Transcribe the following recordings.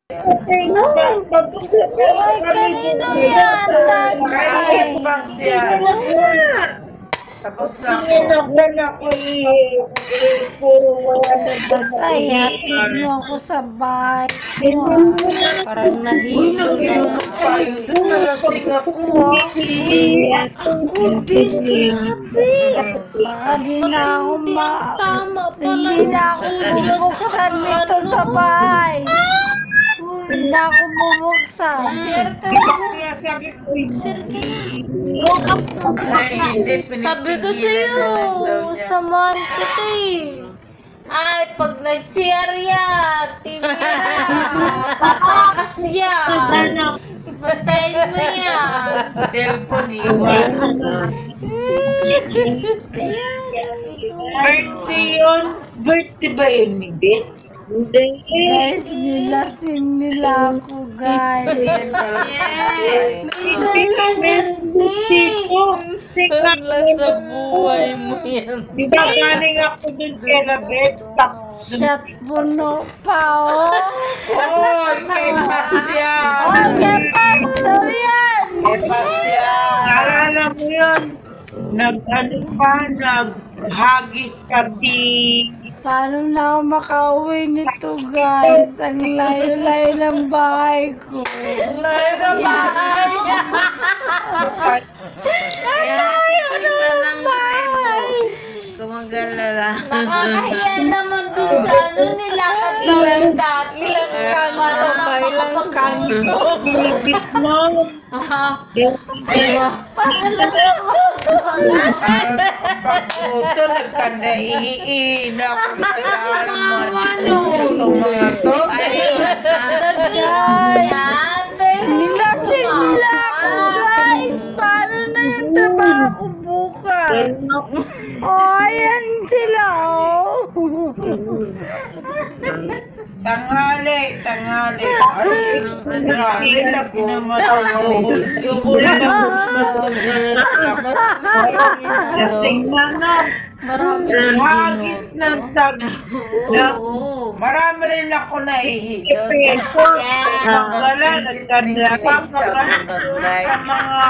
Uy, kanino yan? Tagay. Box yan. Tapos lang. Basta ihatid mo ako sa bahay mo. Parang nahilo na. Nalasing ako. Ako din, grabe. Baka di na ako hindi na ako bubuksan nito sa bahay. Hindi na ako bubuksan. Sabi ko sa'yo, samahan kita eh. Ay, pag nag-CR yan, tibira, patakas yan. Ibatayin mo yan. Cellphone iwan. Birthday yun? Birthday ba yun ni Beth? Guys, nilasing nila ako, guys. Yes! Wala sa buhay mo yan. Di ba galing ako dun kay na Beth? Shot puno pa, oh. Oh, kay Pasya. Oh, kay Pasto yan. Kay Pasya. Alala mo yun? Naghagis ka di. Paano na ako makauwi nito, guys? Ang layo-layo ng bahay ko. Layo na bahay. Layo ng bahay. Gumagalala. Nakakahiya naman dun sa ano nilakad namin dati. Ilang kanto. Bibit mo. Pagputo, nagkandaiin ako sa laman. Mga to. Nilasing nila ako, guys. Paano na yung trabaho ko bukas? Oh, ayan sila, oh. Tanghali. Tanghali na naman ako. Hagis ng tag. Marami rin ako nahihilo. Wala, nagkandala sa mga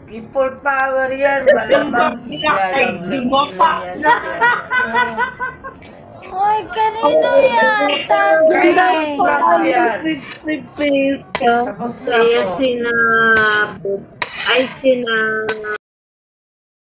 people power yan. Malamang Hoy, kanino yan? Tagay. Tapos na ako. Ay, sina...